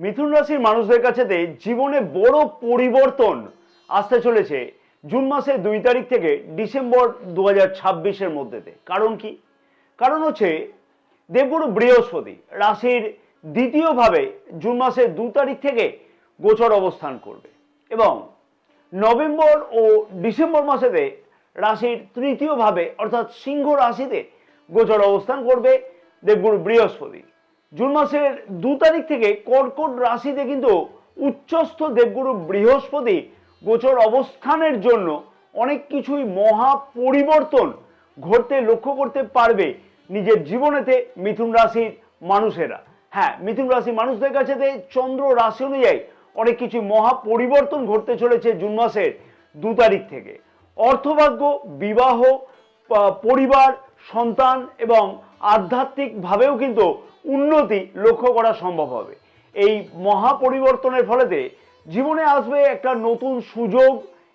মিথুন রাশির মানুষদের কাছেতে জীবনে বড় পরিবর্তন আসতে চলেছে জুন মাসের 2 তারিখ থেকে ডিসেম্বর 2026-এর মধ্যেতে। কারণ কি? কারণ হচ্ছে দেবগুরু বৃহস্পতি রাশির দ্বিতীয়ভাবে জুন মাসের 2 তারিখ থেকে গোচর অবস্থান করবে এবং নভেম্বর ও ডিসেম্বর মাসেতে রাশির তৃতীয়ভাবে অর্থাৎ সিংহ রাশিতে গোচর অবস্থান করবে দেবগুরু বৃহস্পতি। জুন মাসের 2 তারিখ থেকে কর্কট রাশিতে কিন্তু উচ্চস্থ দেবগুরু বৃহস্পতি গোচর অবস্থানের জন্য অনেক কিছুই মহা পরিবর্তন ঘটতে লক্ষ্য করতে পারবে নিজের জীবনেতে মিথুন রাশির মানুষেরা। হ্যাঁ, মিথুন রাশির মানুষদের কাছে চন্দ্র রাশি অনুযায়ী অনেক কিছু মহা পরিবর্তন ঘটতে চলেছে জুন মাসের 2 তারিখ থেকে। অর্থভাগ্য, বিবাহ, পরিবার, সন্তান এবং আধ্যাত্মিকভাবেও কিন্তু উন্নতি লক্ষ্য করা সম্ভব হবে। এই মহা পরিবর্তনের ফলেতে জীবনে আসবে একটা নতুন সুযোগ,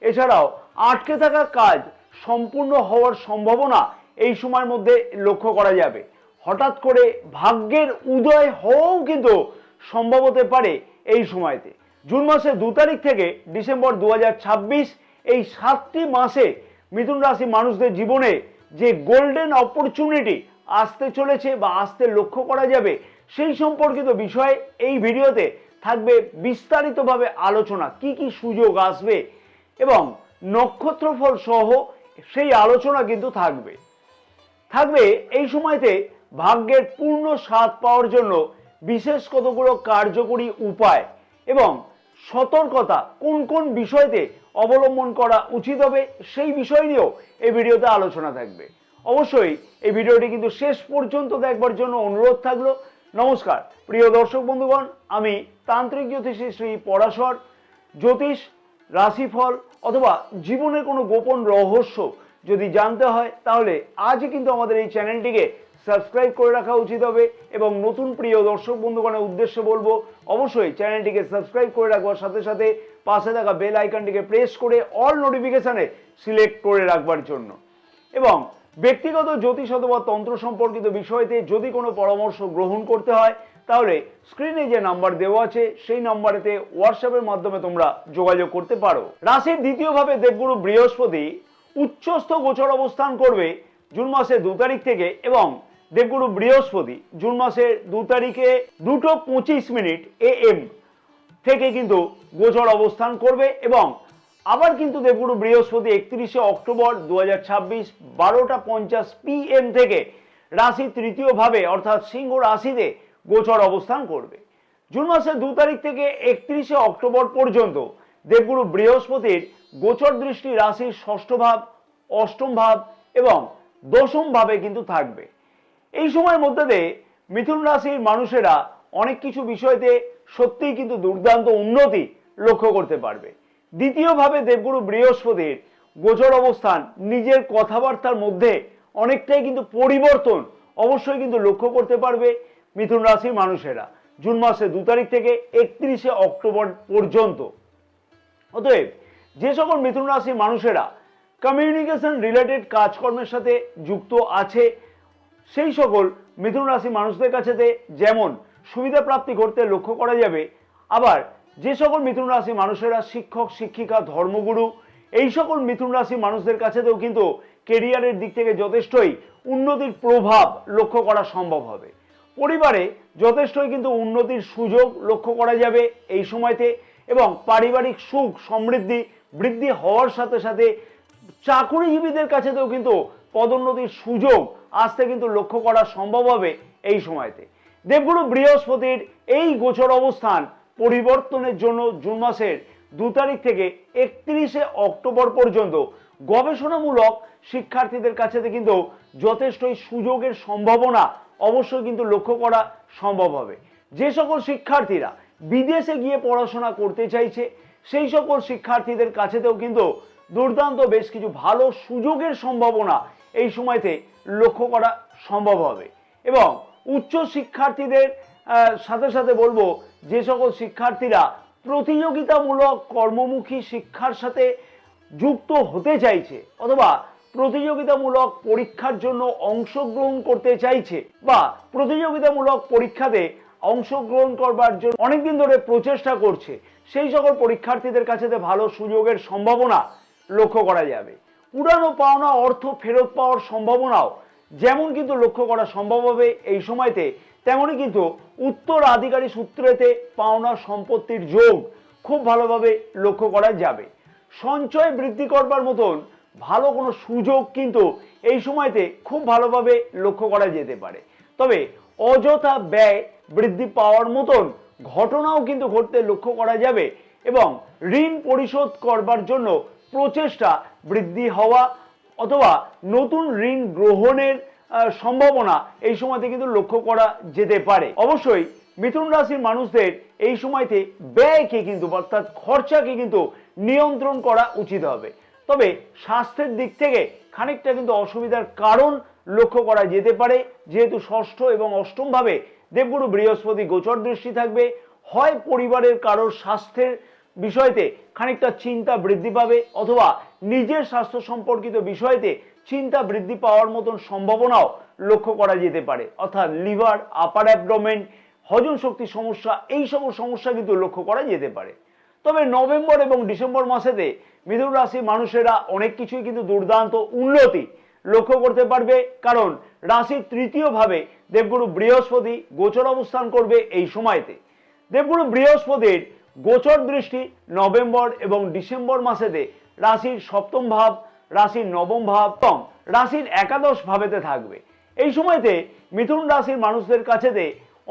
এছাড়াও আটকে থাকা কাজ সম্পূর্ণ হওয়ার সম্ভাবনা এই সময়ের মধ্যে লক্ষ্য করা যাবে। হঠাৎ করে ভাগ্যের উদয় হওয়াও কিন্তু সম্ভব হতে পারে এই সময়তে। জুন মাসের 2 তারিখ থেকে ডিসেম্বর 2026 এই 7টি মাসে মিথুন রাশি মানুষদের জীবনে যে গোল্ডেন অপরচুনিটি আসতে চলেছে বা আসতে লক্ষ্য করা যাবে সেই সম্পর্কিত বিষয়ে এই ভিডিওতে থাকবে বিস্তারিতভাবে আলোচনা। কি কি সুযোগ আসবে এবং নক্ষত্রফল সহ সেই আলোচনা কিন্তু থাকবে এই সময়তে ভাগ্যের পূর্ণ স্বাদ পাওয়ার জন্য বিশেষ কতগুলো কার্যকরী উপায় এবং সতর্কতা কোন কোন বিষয়তে অবলম্বন করা উচিত হবে সেই বিষয় নিয়েও এই ভিডিওতে আলোচনা থাকবে। অবশ্যই এই ভিডিওটি কিন্তু শেষ পর্যন্ত দেখবার জন্য অনুরোধ থাকলো। নমস্কার প্রিয় দর্শক বন্ধুগণ, আমি তান্ত্রিক জ্যোতিষী শ্রী পরাশর। জ্যোতিষ, রাশিফল অথবা জীবনের কোনো গোপন রহস্য যদি জানতে হয় তাহলে আজই কিন্তু আমাদের এই চ্যানেলটিকে সাবস্ক্রাইব করে রাখা উচিত হবে এবং নতুন প্রিয় দর্শক বন্ধুগণের উদ্দেশ্যে বলবো অবশ্যই চ্যানেলটিকে সাবস্ক্রাইব করে রাখবার সাথে সাথে পাশে থাকা বেল আইকনটিকে প্রেস করে অল নোটিফিকেশনে সিলেক্ট করে রাখবার জন্য। এবং ব্যক্তিগত জ্যোতিষ অথবা তন্ত্র সম্পর্কিত বিষয়তে যদি কোনো পরামর্শ গ্রহণ করতে হয় তাহলে স্ক্রিনে যে নাম্বার দেওয়া আছে সেই নাম্বারেতে হোয়াটসঅ্যাপের মাধ্যমে তোমরা যোগাযোগ করতে পারো। রাশির দ্বিতীয়ভাবে দেবগুরু বৃহস্পতি উচ্চস্থ গোচর অবস্থান করবে জুন মাসের 2 তারিখ থেকে এবং দেবগুরু বৃহস্পতি জুন মাসের 2 তারিখে 2:25 AM থেকে কিন্তু গোচর অবস্থান করবে এবং আবার কিন্তু দেবগুরু বৃহস্পতি 31শে অক্টোবর 2026 12:50 PM থেকে রাশি তৃতীয়ভাবে অর্থাৎ সিংহ রাশিতে গোচর অবস্থান করবে। জুন মাসের 2 তারিখ থেকে 31শে অক্টোবর পর্যন্ত দেবগুরু বৃহস্পতির গোচর দৃষ্টি রাশির ষষ্ঠ ভাব, অষ্টম ভাব এবং দশম ভাবে কিন্তু থাকবে। এই সময়ের মধ্যে মিথুন রাশির মানুষেরা অনেক কিছু বিষয়তে সত্যিই কিন্তু দুর্দান্ত উন্নতি লক্ষ্য করতে পারবে। দ্বিতীয়ভাবে দেবগুরু বৃহস্পতির গোচর অবস্থান নিজের কথাবার্তার মধ্যে অনেকটাই কিন্তু পরিবর্তন অবশ্যই কিন্তু লক্ষ্য করতে পারবে মিথুন রাশির মানুষেরা জুন মাসের 2 তারিখ থেকে 31শে অক্টোবর পর্যন্ত। অতএব যে সকল মিথুন রাশির মানুষেরা কমিউনিকেশন রিলেটেড কাজকর্মের সাথে যুক্ত আছে সেই সকল মিথুন রাশি মানুষদের কাছে যেমন সুবিধা প্রাপ্তি করতে লক্ষ্য করা যাবে, আবার যে সকল মিথুন রাশি মানুষেরা শিক্ষক, শিক্ষিকা, ধর্মগুরু এই সকল মিথুন রাশি মানুষদের কাছেতেও কিন্তু কেরিয়ারের দিক থেকে যথেষ্টই উন্নতির প্রভাব লক্ষ্য করা সম্ভব হবে। পরিবারে যথেষ্টই কিন্তু উন্নতির সুযোগ লক্ষ্য করা যাবে এই সময়তে এবং পারিবারিক সুখ সমৃদ্ধি বৃদ্ধি হওয়ার সাথে সাথে চাকুরিজীবীদের কাছেতেও কিন্তু পদোন্নতির সুযোগ আসতে কিন্তু লক্ষ্য করা সম্ভব হবে এই সময়তে। দেবগুরু বৃহস্পতির এই গোচর অবস্থান পরিবর্তনের জন্য জুন মাসের 2 তারিখ থেকে 31শে অক্টোবর পর্যন্ত গবেষণামূলক শিক্ষার্থীদের কাছে কিন্তু যথেষ্টই সুযোগের সম্ভাবনা অবশ্যই কিন্তু লক্ষ্য করা সম্ভব হবে। যে সকল শিক্ষার্থীরা বিদেশে গিয়ে পড়াশোনা করতে চাইছে সেই সকল শিক্ষার্থীদের কাছেতেও কিন্তু দুর্দান্ত বেশ কিছু ভালো সুযোগের সম্ভাবনা এই সময়তে লক্ষ্য করা সম্ভব হবে। এবং উচ্চ শিক্ষার্থীদের সাথে সাথে বলবো যে সকল শিক্ষার্থীরা প্রতিযোগিতামূলক কর্মমুখী শিক্ষার সাথে যুক্ত হতে চাইছে অথবা প্রতিযোগিতামূলক পরীক্ষার জন্য অংশগ্রহণ করতে চাইছে বা প্রতিযোগিতামূলক পরীক্ষাতে অংশগ্রহণ করবার জন্য অনেকদিন ধরে প্রচেষ্টা করছে, সেই সকল পরীক্ষার্থীদের কাছে ভালো সুযোগের সম্ভাবনা লক্ষ্য করা যাবে। পুরানো পাওনা অর্থ ফেরত পাওয়ার সম্ভাবনাও যেমন কিন্তু লক্ষ্য করা সম্ভব হবে এই সময়তে, তেমনই কিন্তু উত্তরাধিকারী সূত্রেতে পাওনা সম্পত্তির যোগ খুব ভালোভাবে লক্ষ্য করা যাবে। সঞ্চয় বৃদ্ধি করবার মতন ভালো কোনো সুযোগ কিন্তু এই সময়তে খুব ভালোভাবে লক্ষ্য করা যেতে পারে। তবে অযথা ব্যয় বৃদ্ধি পাওয়ার মতন ঘটনাও কিন্তু ঘটতে লক্ষ্য করা যাবে এবং ঋণ পরিশোধ করবার জন্য প্রচেষ্টা বৃদ্ধি হওয়া অথবা নতুন ঋণ গ্রহণের সম্ভাবনা এই সময়তে কিন্তু লক্ষ্য করা যেতে পারে। অবশ্যই মিথুন রাশির মানুষদের এই সময়তে ব্যয়কে কিন্তু অর্থাৎ খরচাকে কিন্তু নিয়ন্ত্রণ করা উচিত হবে। তবে স্বাস্থ্যের দিক থেকে খানিকটা কিন্তু অসুবিধার কারণ লক্ষ্য করা যেতে পারে, যেহেতু ষষ্ঠ এবং অষ্টম ভাবে দেবগুরু বৃহস্পতি গোচর দৃষ্টি থাকবে। হয় পরিবারের কারোর স্বাস্থ্যের বিষয়তে খানিকটা চিন্তা বৃদ্ধি পাবে অথবা নিজের স্বাস্থ্য সম্পর্কিত বিষয়তে চিন্তা বৃদ্ধি পাওয়ার মতন সম্ভাবনাও লক্ষ্য করা যেতে পারে, অর্থাৎ লিভার, আপার অ্যাবডোমেন, হজম শক্তি সমস্যা, এই সকল সমস্যা কিন্তু লক্ষ্য করা যেতে পারে। তবে নভেম্বর এবং ডিসেম্বর মাসেতে মিথুন রাশির মানুষেরা অনেক কিছুই কিন্তু দুর্দান্ত উন্নতি লক্ষ্য করতে পারবে, কারণ রাশির তৃতীয় ভাবে দেবগুরু বৃহস্পতি গোচর অবস্থান করবে এই সময়তে। দেবগুরু বৃহস্পতির গোচর দৃষ্টি নভেম্বর এবং ডিসেম্বর মাসেতে রাশির সপ্তম ভাব, রাশির নবম ভাব এবং রাশির একাদশ ভাবেতে থাকবে। এই সময়তে মিথুন রাশির মানুষদের কাছেতে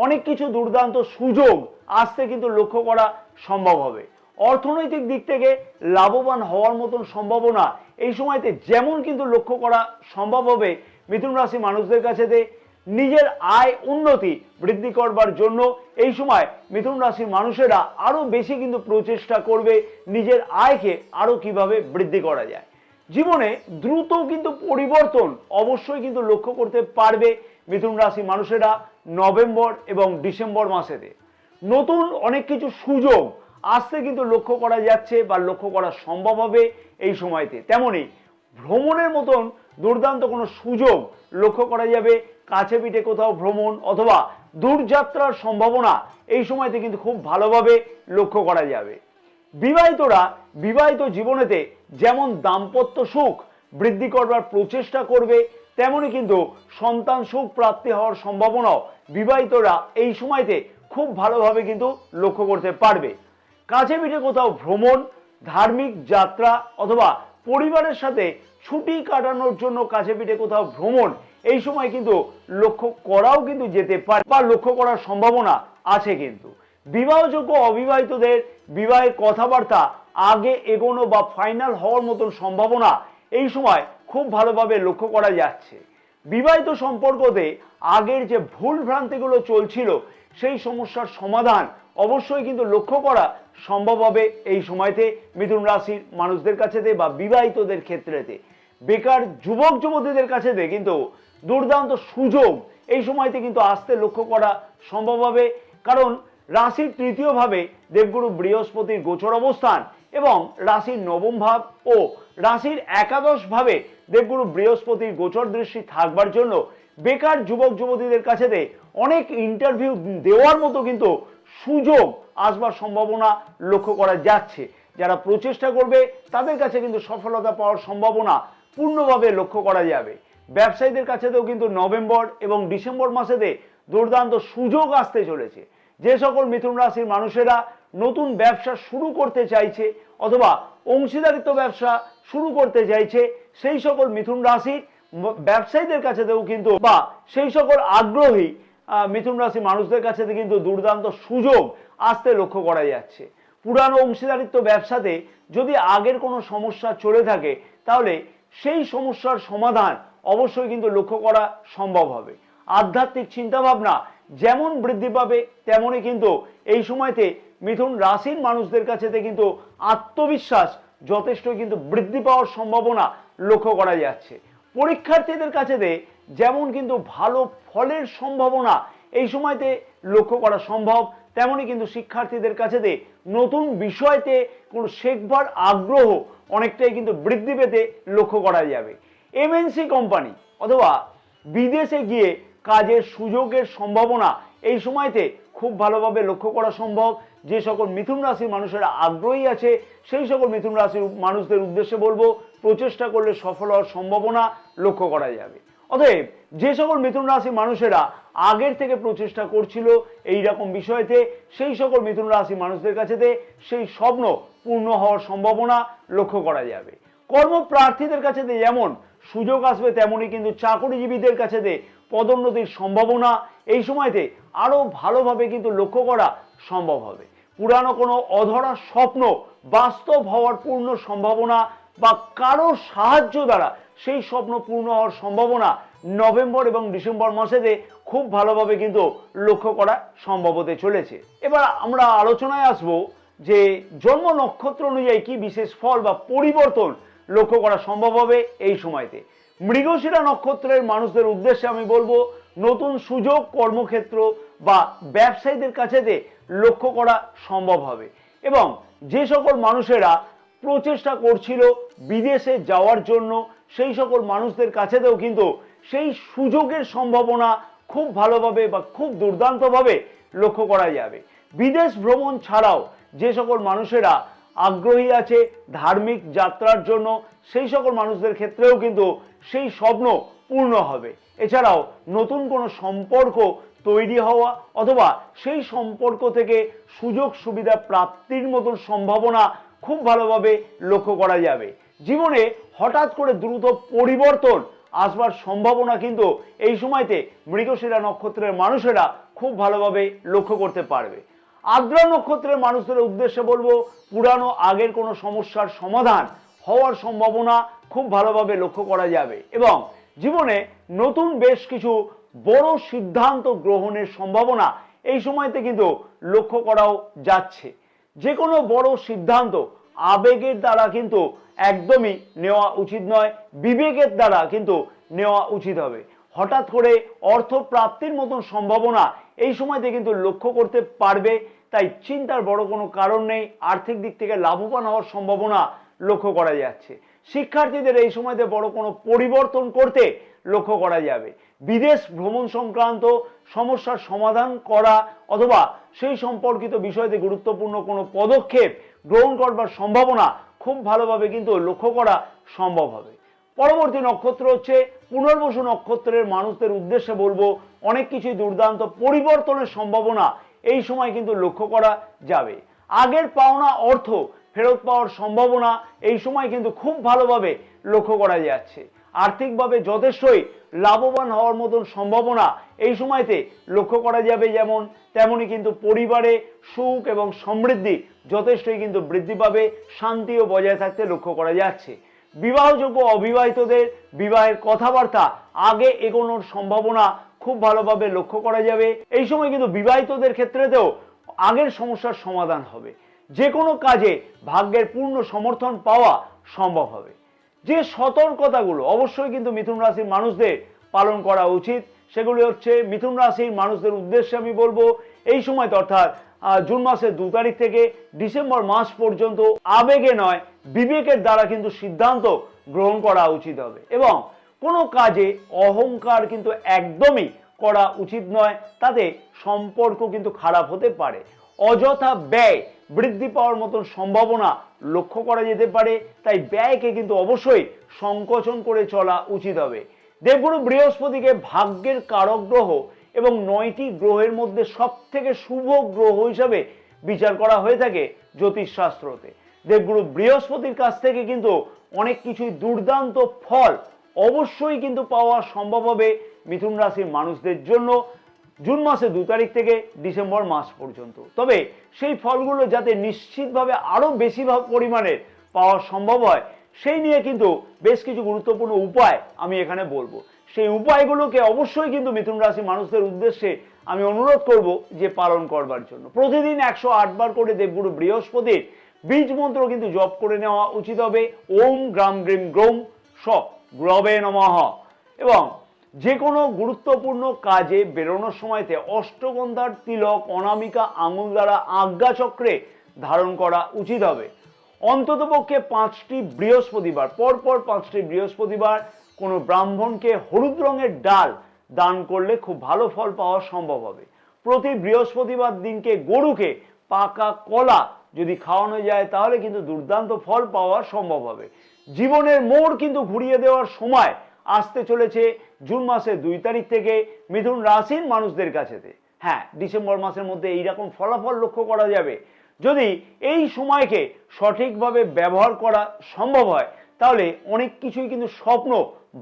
অনেক কিছু দুর্দান্ত সুযোগ আসতে কিন্তু লক্ষ্য করা সম্ভব হবে। অর্থনৈতিক দিক থেকে লাভবান হওয়ার মতন সম্ভাবনা এই সময়তে যেমন কিন্তু লক্ষ্য করা সম্ভব হবে, মিথুন রাশি মানুষদের কাছেতে নিজের আয় উন্নতি বৃদ্ধি করবার জন্য এই সময় মিথুন রাশির মানুষেরা আরো বেশি কিন্তু প্রচেষ্টা করবে নিজের আয়কে আরো কিভাবে বৃদ্ধি করা যায়। জীবনে দ্রুত কিন্তু পরিবর্তন অবশ্যই কিন্তু লক্ষ্য করতে পারবে মিথুন রাশি মানুষেরা নভেম্বর এবং ডিসেম্বর মাসেতে। নতুন অনেক কিছু সুযোগ আসতে কিন্তু লক্ষ্য করা যাচ্ছে বা লক্ষ্য করা সম্ভব হবে এই সময়তে। তেমনি ভ্রমণের মতন দুর্দান্ত কোনো সুযোগ লক্ষ্য করা যাবে, কাছে পিঠে কোথাও ভ্রমণ অথবা দূরযাত্রার সম্ভাবনা এই সময়তে কিন্তু খুব ভালোভাবে লক্ষ্য করা যাবে। বিবাহিতরা বিবাহিত জীবনেতে যেমন দাম্পত্য সুখ বৃদ্ধি করবার প্রচেষ্টা করবে, তেমনি কিন্তু সন্তান সুখ প্রাপ্তি হওয়ার সম্ভাবনাও বিবাহিতরা এই সময়তে খুব ভালোভাবে কিন্তু লক্ষ্য করতে পারবে। কাছে পিঠে কোথাও ভ্রমণ, ধার্মিক যাত্রা অথবা পরিবারের সাথে ছুটি কাটানোর জন্য কাছে পিঠে কোথাও ভ্রমণ এই সময় কিন্তু লক্ষ্য করাও কিন্তু যেতে পারে বা লক্ষ্য করার সম্ভাবনা আছে। কিন্তু বিবাহযোগ্য অবিবাহিতদের বিবাহের কথাবার্তা আগে এগোনো বা ফাইনাল হওয়ার মতন সম্ভাবনা এই সময় খুব ভালোভাবে লক্ষ্য করা যাচ্ছে। বিবাহিত সম্পর্কতে আগের যে ভুল ভ্রান্তিগুলো চলছিল সেই সমস্যার সমাধান অবশ্যই কিন্তু লক্ষ্য করা সম্ভব হবে এই সময়তে মিথুন রাশির মানুষদের কাছেতে বা বিবাহিতদের ক্ষেত্রেতে। বেকার যুবক যুবতীদের কাছেতে কিন্তু দুর্দান্ত সুযোগ এই সময়তে কিন্তু আসতে লক্ষ্য করা সম্ভব হবে, কারণ রাশির তৃতীয় ভাবে দেবগুরু বৃহস্পতির গোচর অবস্থান এবং রাশির নবম ভাব ও রাশির একাদশ ভাবে দেবগুরু বৃহস্পতির গোচর দৃষ্টি থাকবার জন্য বেকার যুবক যুবতীদের কাছেতে অনেক ইন্টারভিউ দেওয়ার মতো কিন্তু সুযোগ আসবার সম্ভাবনা লক্ষ্য করা যাচ্ছে। যারা প্রচেষ্টা করবে তাদের কাছে কিন্তু সফলতা পাওয়ার সম্ভাবনা পূর্ণভাবে লক্ষ্য করা যাবে। ব্যবসায়ীদের কাছেতেও কিন্তু নভেম্বর এবং ডিসেম্বর মাসেতে দুর্দান্ত সুযোগ আসতে চলেছে। যে সকল মিথুন রাশির মানুষেরা নতুন ব্যবসা শুরু করতে চাইছে অথবা অংশীদারিত্ব ব্যবসা শুরু করতে চাইছে, সেই সকল মিথুন রাশির ব্যবসায়ীদের কাছেতেও কিন্তু বা সেই সকল আগ্রহী মিথুন রাশি মানুষদের কাছে কিন্তু দুর্দান্ত সুযোগ আসতে লক্ষ্য করা যাচ্ছে। পুরানো অংশীদারিত্ব ব্যবসাতে যদি আগের কোনো সমস্যা চলে থাকে তাহলে সেই সমস্যার সমাধান অবশ্যই কিন্তু লক্ষ্য করা সম্ভব হবে। আধ্যাত্মিক চিন্তাভাবনা যেমন বৃদ্ধি পাবে তেমনই কিন্তু এই সময়তে মিথুন রাশির মানুষদের কাছে কিন্তু আত্মবিশ্বাস যথেষ্ট কিন্তু বৃদ্ধি পাওয়ার সম্ভাবনা লক্ষ্য করা যাচ্ছে। পরীক্ষার্থীদের কাছে যেমন কিন্তু ভালো ফলের সম্ভাবনা এই সময়তে লক্ষ্য করা সম্ভব, তেমনি কিন্তু শিক্ষার্থীদের কাছে নতুন বিষয়তে কোনো শেখবার আগ্রহ অনেকটাই কিন্তু বৃদ্ধি পেতে লক্ষ্য করা যাবে। এমএনসি কোম্পানি অথবা বিদেশে গিয়ে কাজের সুযোগের সম্ভাবনা এই সময়তে খুব ভালোভাবে লক্ষ্য করা সম্ভব। যে সকল মিথুন রাশির মানুষেরা আগ্রহী আছে সেই সকল মিথুন রাশির মানুষদের উদ্দেশ্যে বলবো, প্রচেষ্টা করলে সফল হওয়ার সম্ভাবনা লক্ষ্য করা যাবে। অতএব যে সকল মিথুন রাশির মানুষেরা আগের থেকে প্রচেষ্টা করছিল এই রকম বিষয়তে, সেই সকল মিথুন রাশির মানুষদের কাছেতে সেই স্বপ্ন পূর্ণ হওয়ার সম্ভাবনা লক্ষ্য করা যাবে। কর্মপ্রার্থীদের কাছে যেমন সুযোগ আসবে, তেমনই কিন্তু চাকরিজীবীদের কাছে পদোন্নতির সম্ভাবনা এই সময়তে আরো ভালোভাবে কিন্তু লক্ষ্য করা সম্ভব হবে। পুরানো কোনো অধরা স্বপ্ন বাস্তব হওয়ার পূর্ণ সম্ভাবনা বা কারো সাহায্য দ্বারা সেই স্বপ্ন পূর্ণ হওয়ার সম্ভাবনা নভেম্বর এবং ডিসেম্বর মাসেতে খুব ভালোভাবে কিন্তু লক্ষ্য করা সম্ভব হতে চলেছে। এবার আমরা আলোচনায় আসবো যে জন্ম নক্ষত্র অনুযায়ী কি বিশেষ ফল বা পরিবর্তন লক্ষ্য করা সম্ভব হবে এই সময়তে। মৃগশিরা নক্ষত্রের মানুষদের উদ্দেশ্যে আমি বলবো, নতুন সুযোগ কর্মক্ষেত্র বা ব্যবসায়ীদের কাছেতে লক্ষ্য করা সম্ভব হবে। এবং যে সকল মানুষেরা প্রচেষ্টা করছিল বিদেশে যাওয়ার জন্য, সেই সকল মানুষদের কাছেতেও কিন্তু সেই সুযোগের সম্ভাবনা খুব ভালোভাবে বা খুব দুর্দান্তভাবে লক্ষ্য করা যাবে। বিদেশ ভ্রমণ ছাড়াও যে সকল মানুষেরা আগ্রহী আছে ধার্মিক যাত্রার জন্য, সেই সকল মানুষদের ক্ষেত্রেও কিন্তু সেই স্বপ্ন পূর্ণ হবে। এছাড়াও নতুন কোনো সম্পর্ক তৈরি হওয়া অথবা সেই সম্পর্ক থেকে সুযোগ সুবিধা প্রাপ্তির মতন সম্ভাবনা খুব ভালোভাবে লক্ষ্য করা যাবে। জীবনে হঠাৎ করে দ্রুত পরিবর্তন আসবার সম্ভাবনা কিন্তু এই সময়তে মৃগশিরা নক্ষত্রের মানুষেরা খুব ভালোভাবে লক্ষ্য করতে পারবে। আদ্রা নক্ষত্রের মানুষদের উদ্দেশ্যে বলবো, পুরানো আগের কোনো সমস্যার সমাধান হওয়ার সম্ভাবনা খুব ভালোভাবে লক্ষ্য করা যাবে এবং জীবনে নতুন বেশ কিছু বড় সিদ্ধান্ত গ্রহণের সম্ভাবনা এই সময়তে কিন্তু লক্ষ্য করাও যাচ্ছে। যে কোনো বড় সিদ্ধান্ত আবেগের দ্বারা কিন্তু একদমই নেওয়া উচিত নয়, বিবেকের দ্বারা কিন্তু নেওয়া উচিত হবে। হঠাৎ করে অর্থ প্রাপ্তির মতন সম্ভাবনা এই সময়তে কিন্তু লক্ষ্য করতে পারবে, তাই চিন্তার বড় কোনো কারণ নেই। আর্থিক দিক থেকে লাভবান হওয়ার সম্ভাবনা লক্ষ্য করা যাচ্ছে। শিক্ষার্থীদের এই সময়তে বড় কোনো পরিবর্তন করতে লক্ষ্য করা যাবে। বিদেশ ভ্রমণ সংক্রান্ত সমস্যার সমাধান করা অথবা সেই সম্পর্কিত বিষয়তে গুরুত্বপূর্ণ কোনো পদক্ষেপ গ্রহণ করবার সম্ভাবনা খুব ভালোভাবে কিন্তু লক্ষ্য করা সম্ভব হবে। পরবর্তী নক্ষত্র হচ্ছে পুনর্বসু নক্ষত্রের মানুষদের উদ্দেশ্যে বলবো, অনেক কিছুই দুর্দান্ত পরিবর্তনের সম্ভাবনা এই সময় কিন্তু লক্ষ্য করা যাবে। আগের পাওনা অর্থ ফেরত পাওয়ার সম্ভাবনা এই সময় কিন্তু খুব ভালোভাবে লক্ষ্য করা যাচ্ছে। আর্থিকভাবে যথেষ্টই লাভবান হওয়ার মতন সম্ভাবনা এই সময়তে লক্ষ্য করা যাবে। যেমন তেমনি কিন্তু পরিবারে সুখ এবং সমৃদ্ধি যথেষ্টই কিন্তু বৃদ্ধি পাবে, শান্তিও বজায় থাকতে লক্ষ্য করা যাচ্ছে। বিবাহযোগ্য অবিবাহিতদের বিবাহের কথাবার্তা আগে এগোনোর সম্ভাবনা খুব ভালোভাবে লক্ষ্য করা যাবে। এই সময় কিন্তু বিবাহিতদের ক্ষেত্রেতেও আগের সমস্যার সমাধান হবে। যে কোনো কাজে ভাগ্যের পূর্ণ সমর্থন পাওয়া সম্ভব হবে। যে সতর্কতাগুলো অবশ্যই কিন্তু মিথুন রাশির মানুষদের পালন করা উচিত, সেগুলি হচ্ছে মিথুন রাশির মানুষদের উদ্দেশ্যে আমি বলবো, এই সময়তে অর্থাৎ জুন মাসের 2 তারিখ থেকে ডিসেম্বর মাস পর্যন্ত আবেগে নয় বিবেকের দ্বারা কিন্তু সিদ্ধান্ত গ্রহণ করা উচিত হবে এবং কোনো কাজে অহংকার কিন্তু একদমই করা উচিত নয়, তাতে সম্পর্ক কিন্তু খারাপ হতে পারে। অযথা ব্যয় বৃদ্ধি পাওয়ার মতন সম্ভাবনা লক্ষ্য করা যেতে পারে, তাই ব্যয়কে কিন্তু অবশ্যই সংকোচন করে চলা উচিত হবে। দেবগুরু বৃহস্পতিকে ভাগ্যের কারক গ্রহ এবং 9টি গ্রহের মধ্যে সবথেকে শুভ গ্রহ হিসাবে বিচার করা হয়ে থাকে জ্যোতিষশাস্ত্রতে। দেবগুরু বৃহস্পতির কাছ থেকে কিন্তু অনেক কিছুই দুর্দান্ত ফল অবশ্যই কিন্তু পাওয়া সম্ভব হবে মিথুন রাশির মানুষদের জন্য জুন মাসে 2 তারিখ থেকে ডিসেম্বর মাস পর্যন্ত। তবে সেই ফলগুলো যাতে নিশ্চিতভাবে আরো বেশি পরিমাণে পাওয়া সম্ভব হয় সেই নিয়ে কিন্তু বেশ কিছু গুরুত্বপূর্ণ উপায় আমি এখানে বলবো। সেই উপায়গুলোকে অবশ্যই কিন্তু মিথুন রাশি মানুষদের উদ্দেশ্যে আমি অনুরোধ করব যে পালন করবার জন্য। প্রতিদিন 108 বার করে দেবগুরু বৃহস্পতির বীজ মন্ত্র কিন্তু জপ করে নেওয়া উচিত হবে। ওম গ্রাম গ্রিম গ্রৌম স গ্রবে নমঃ। এবং যে কোনো গুরুত্বপূর্ণ কাজে বেরোনোর সময়তে অষ্টগন্ধার তিলক অনামিকা আঙুল দ্বারা আজ্ঞা চক্রে ধারণ করা উচিত হবে। অন্ততপক্ষে 5টি বৃহস্পতিবার পরপর 5টি বৃহস্পতিবার কোনো ব্রাহ্মণকে হলুদ রঙের ডাল দান করলে খুব ভালো ফল পাওয়া সম্ভব হবে। প্রতি বৃহস্পতিবার দিনকে গরুকে পাকা কলা যদি খাওয়ানো যায় তাহলে কিন্তু দুর্দান্ত ফল পাওয়া সম্ভব হবে। জীবনের মোড় কিন্তু ঘুরিয়ে দেওয়ার সময় আসতে চলেছে জুন মাসের 2 তারিখ থেকে মিথুন রাশির মানুষদের কাছেতে। হ্যাঁ, ডিসেম্বর মাসের মধ্যে এইরকম ফলাফল লক্ষ্য করা যাবে। যদি এই সময়কে সঠিকভাবে ব্যবহার করা সম্ভব হয় তাহলে অনেক কিছুই কিন্তু স্বপ্ন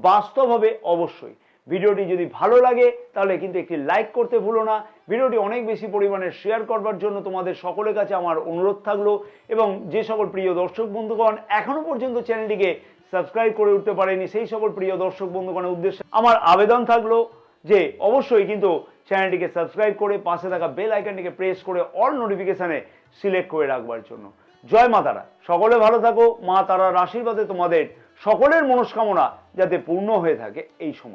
বাস্তব হবে অবশ্যই। ভিডিওটি যদি ভালো লাগে তাহলে কিন্তু একটি লাইক করতে ভুলো না। ভিডিওটি অনেক বেশি পরিমাণে শেয়ার করবার জন্য তোমাদের সকলের কাছে আমার অনুরোধ থাকলো, এবং যে সকল প্রিয় দর্শক বন্ধুগণ এখনো পর্যন্ত চ্যানেলটিকে সাবস্ক্রাইব করে উঠতে পারেনি সেই সকল প্রিয় দর্শক বন্ধুগণের উদ্দেশ্যে আমার আবেদন থাকলো যে অবশ্যই কিন্তু চ্যানেলটিকে সাবস্ক্রাইব করে পাশে থাকা বেল আইকনটিকে প্রেস করে অল নোটিফিকেশনে সিলেক্ট করে রাখবার জন্য। জয় মা তারা, সকলে ভালো থাকো। মা তারার আশীর্বাদে তোমাদের সকলের মনস্কামনা যাতে পূর্ণ হয়ে থাকে এই সময়।